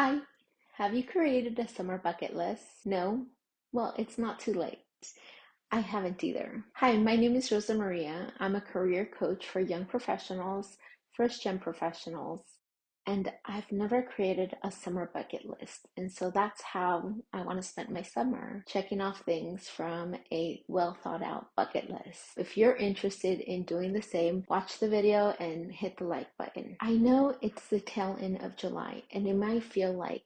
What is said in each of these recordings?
Hi, have you created a summer bucket list? No? Well, it's not too late. I haven't either. Hi, my name is Rosamaria. I'm a career coach for young professionals, first gen professionals, and I've never created a summer bucket list. And so that's how I want to spend my summer, checking off things from a well thought out bucket list. If you're interested in doing the same, watch the video and hit the like button. I know it's the tail end of July, and it might feel like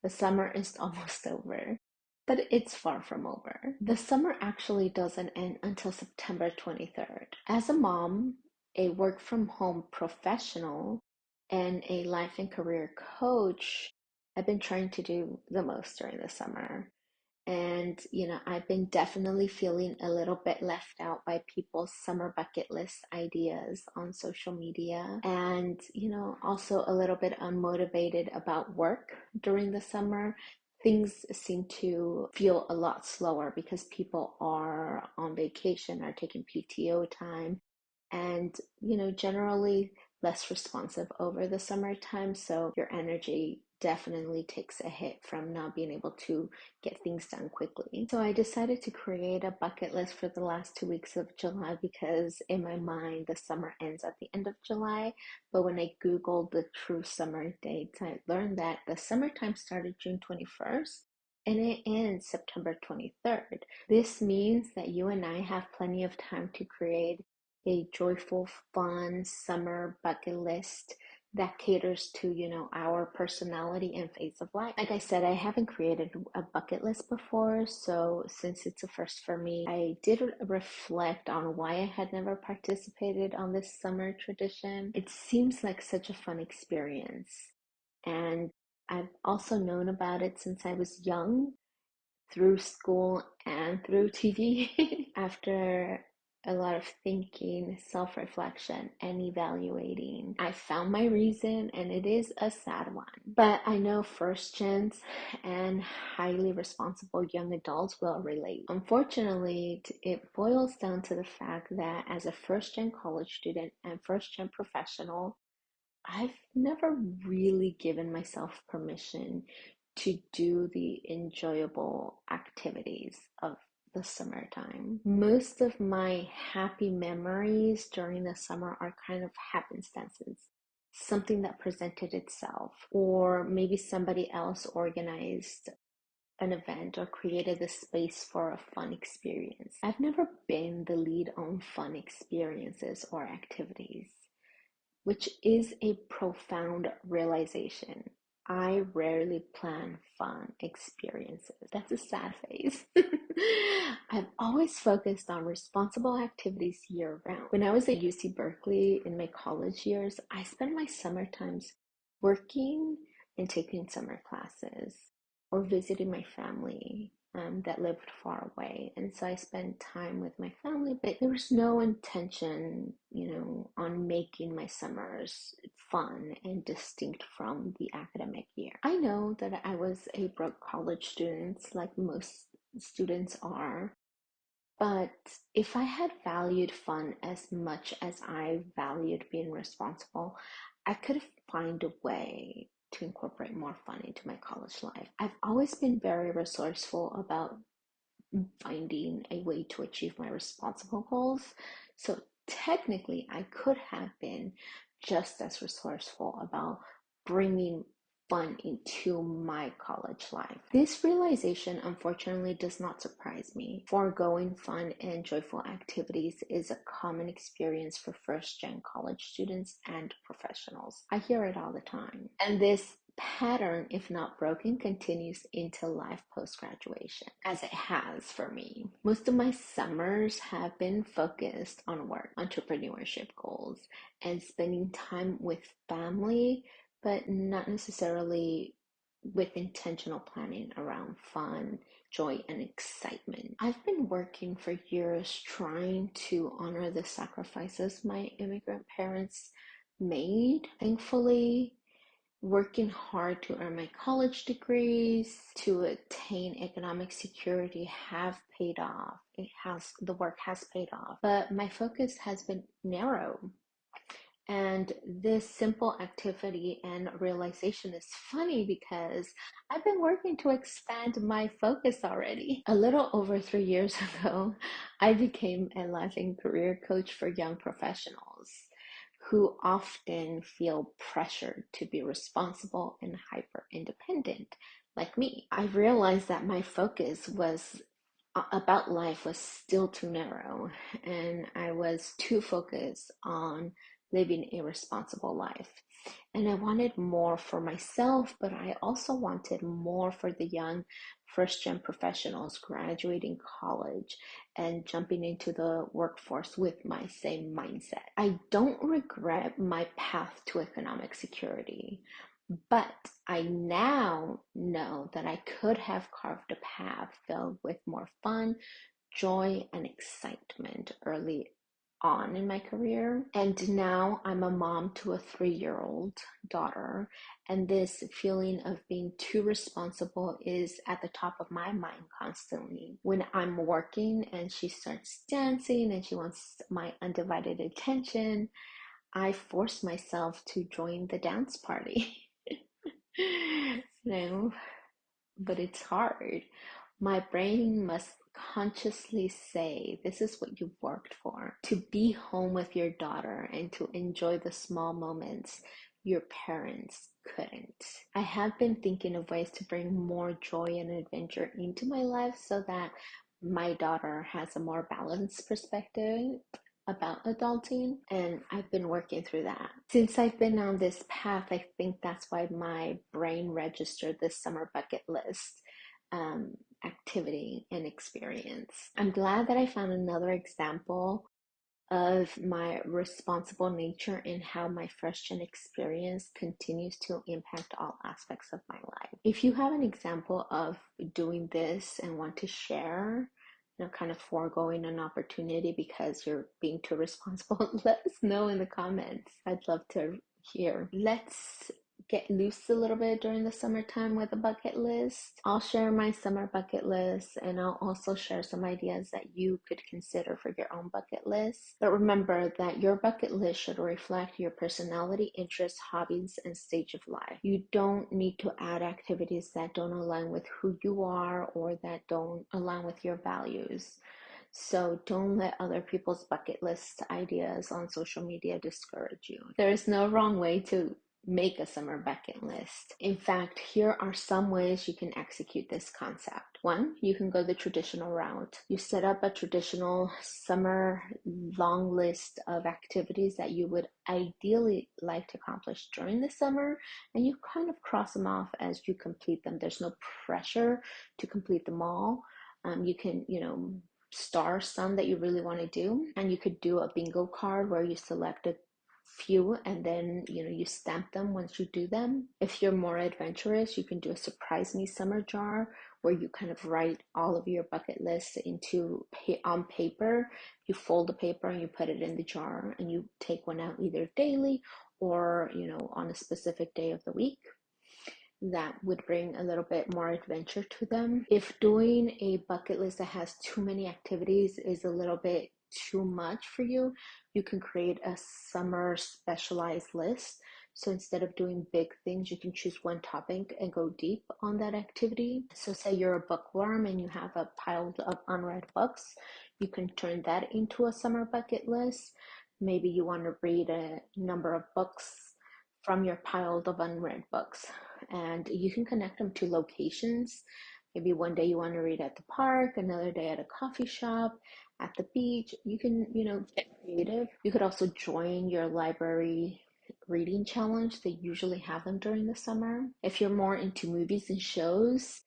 the summer is almost over. But it's far from over. The summer actually doesn't end until September 23rd. As a mom, a work from home professional, and a life and career coach, I've been trying to do the most during the summer. And, I've been definitely feeling a little bit left out by people's summer bucket list ideas on social media. And, also a little bit unmotivated about work during the summer. Things seem to feel a lot slower because people are on vacation, are taking PTO time, and, generally less responsive over the summertime. So your energy definitely takes a hit from not being able to get things done quickly. So I decided to create a bucket list for the last 2 weeks of July because in my mind, the summer ends at the end of July. But when I Googled the true summer dates, I learned that the summertime started June 21st and it ends September 23rd. This means that you and I have plenty of time to create a joyful, fun summer bucket list that caters to, our personality and phase of life. Like I said, I haven't created a bucket list before, so since it's a first for me, I did reflect on why I had never participated on this summer tradition. It seems like such a fun experience, and I've also known about it since I was young, through school and through TV. After a lot of thinking, self reflection, and evaluating, I found my reason, and it is a sad one. But I know first gens and highly responsible young adults will relate. Unfortunately, it boils down to the fact that as a first gen college student and first gen professional, I've never really given myself permission to do the enjoyable activities of the summertime. Most of my happy memories during the summer are kind of happenstances, something that presented itself, or maybe somebody else organized an event or created the space for a fun experience. I've never been the lead on fun experiences or activities, which is a profound realization. I rarely plan fun experiences. That's a sad face. I've always focused on responsible activities year round. When I was at UC Berkeley in my college years, I spent my summer times working and taking summer classes or visiting my family that lived far away. And so I spent time with my family, but there was no intention, on making my summers fun and distinct from the academic year. I know that I was a broke college student, like most students are, but if I had valued fun as much as I valued being responsible, I could find a way to incorporate more fun into my college life. I've always been very resourceful about finding a way to achieve my responsible goals. So technically, I could have been just as resourceful about bringing fun into my college life. This realization, unfortunately, does not surprise me. Foregoing fun and joyful activities is a common experience for first gen college students and professionals. I hear it all the time. And this pattern, if not broken, continues into life post-graduation, as it has for me. Most of my summers have been focused on work, entrepreneurship goals, and spending time with family, but not necessarily with intentional planning around fun, joy, and excitement. I've been working for years trying to honor the sacrifices my immigrant parents made. Thankfully, working hard to earn my college degrees, to attain economic security have paid off. The work has paid off, but my focus has been narrow. And this simple activity and realization is funny because I've been working to expand my focus already. A little over 3 years ago, I became a life and career coach for young professionals who often feel pressured to be responsible and hyper independent, like me. I realized that my focus was about life was still too narrow, and I was too focused on living a responsible life. And I wanted more for myself, but I also wanted more for the young first gen professionals graduating college and jumping into the workforce with my same mindset. I don't regret my path to economic security, but I now know that I could have carved a path filled with more fun, joy, and excitement early on in my career. And now I'm a mom to a 3-year-old daughter, and this feeling of being too responsible is at the top of my mind constantly. When I'm working and she starts dancing and she wants my undivided attention, I force myself to join the dance party. No, but it's hard. My brain must consciously say, this is what you've worked for. To be home with your daughter and to enjoy the small moments your parents couldn't. I have been thinking of ways to bring more joy and adventure into my life so that my daughter has a more balanced perspective about adulting, and I've been working through that. Since I've been on this path, I think that's why my brain registered this summer bucket list activity and experience. I'm glad that I found another example of my responsible nature and how my first gen experience continues to impact all aspects of my life. If you have an example of doing this and want to share, kind of foregoing an opportunity because you're being too responsible, let us know in the comments. I'd love to hear. Let's get loose a little bit during the summertime with a bucket list. I'll share my summer bucket list, and I'll also share some ideas that you could consider for your own bucket list. But remember that your bucket list should reflect your personality, interests, hobbies, and stage of life. You don't need to add activities that don't align with who you are or that don't align with your values. So don't let other people's bucket list ideas on social media discourage you. There is no wrong way to make a summer bucket list. In fact, here are some ways you can execute this concept. One, you can go the traditional route. You set up a traditional summer long list of activities that you would ideally like to accomplish during the summer, and you kind of cross them off as you complete them. There's no pressure to complete them all. You can, star some that you really want to do, and you could do a bingo card where you select a few and then you stamp them once you do them. If you're more adventurous, you can do a surprise me summer jar where you kind of write all of your bucket lists on paper. You fold the paper and you put it in the jar, and you take one out either daily or on a specific day of the week. That would bring a little bit more adventure to them. If doing a bucket list that has too many activities is a little bit too much for you, you can create a summer specialized list. So instead of doing big things, you can choose one topic and go deep on that activity. So say you're a bookworm and you have a pile of unread books, you can turn that into a summer bucket list. Maybe you want to read a number of books from your pile of unread books, and you can connect them to locations. Maybe one day you want to read at the park, another day at a coffee shop, at the beach. You can, get creative. You could also join your library reading challenge. They usually have them during the summer. If you're more into movies and shows,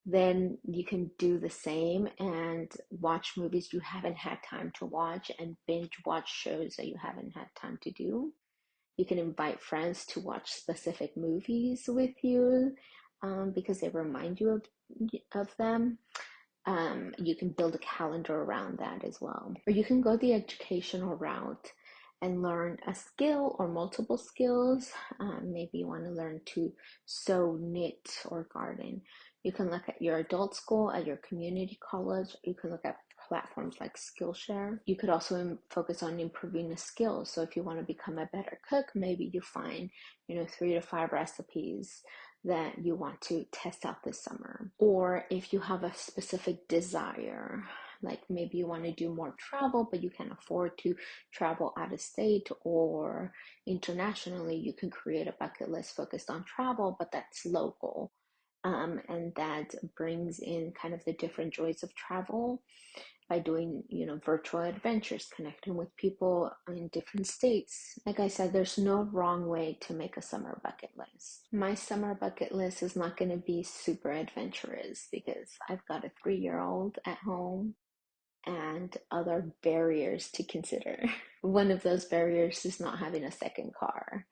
then you can do the same and watch movies you haven't had time to watch and binge watch shows that you haven't had time to do. You can invite friends to watch specific movies with you because they remind you of them. You can build a calendar around that as well. Or you can go the educational route and learn a skill or multiple skills. Maybe you want to learn to sew, knit, or garden. You can look at your adult school, at your community college. You can look at platforms like Skillshare. You could also focus on improving the skills. So if you want to become a better cook, maybe you find, 3 to 5 recipes that you want to test out this summer. Or if you have a specific desire, like maybe you want to do more travel, but you can't afford to travel out of state or internationally, you can create a bucket list focused on travel, but that's local. And that brings in kind of the different joys of travel by doing, virtual adventures, connecting with people in different states. Like I said, there's no wrong way to make a summer bucket list. My summer bucket list is not going to be super adventurous because I've got a 3-year-old at home and other barriers to consider. One of those barriers is not having a second car.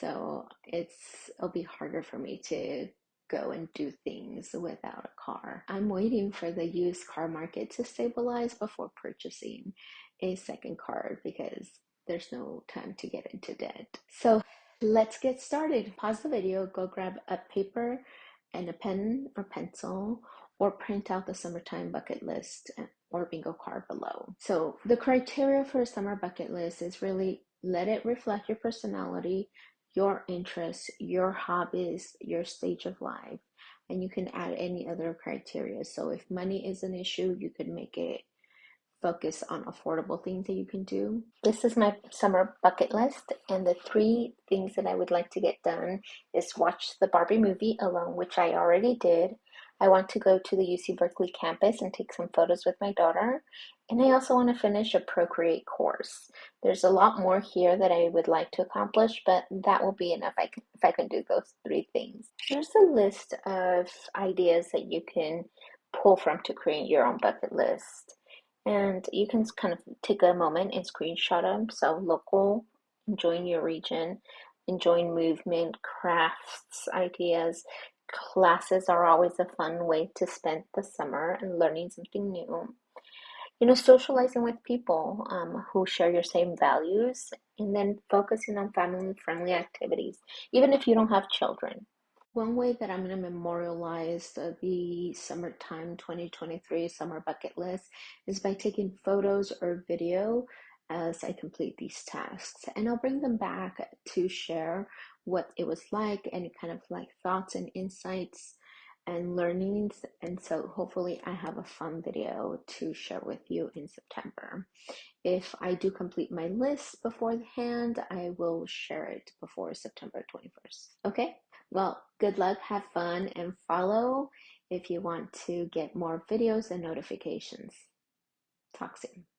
So it'll be harder for me to go and do things without a car. I'm waiting for the used car market to stabilize before purchasing a second car because there's no time to get into debt. So let's get started. Pause the video, go grab a paper and a pen or pencil, or print out the summertime bucket list or bingo card below. So the criteria for a summer bucket list is really let it reflect your personality, your interests, your hobbies, your stage of life, and you can add any other criteria. So if money is an issue, you could make it focus on affordable things that you can do. This is my summer bucket list, and the 3 things that I would like to get done is watch the Barbie movie alone, which I already did. I want to go to the UC Berkeley campus and take some photos with my daughter. And I also want to finish a Procreate course. There's a lot more here that I would like to accomplish, but that will be enough if I can do those 3 things. Here's a list of ideas that you can pull from to create your own bucket list. And you can kind of take a moment and screenshot them. So local, enjoying your region, enjoying movement, crafts, ideas. Classes are always a fun way to spend the summer and learning something new. Socializing with people who share your same values, and then focusing on family-friendly activities, even if you don't have children. One way that I'm going to memorialize the summertime 2023 summer bucket list is by taking photos or video as I complete these tasks. And I'll bring them back to share what it was like, any kind of like thoughts and insights and learnings. And so hopefully I have a fun video to share with you in September. If I do complete my list beforehand, I will share it before September 21st. Okay? Well, good luck, have fun, and follow if you want to get more videos and notifications. Talk soon.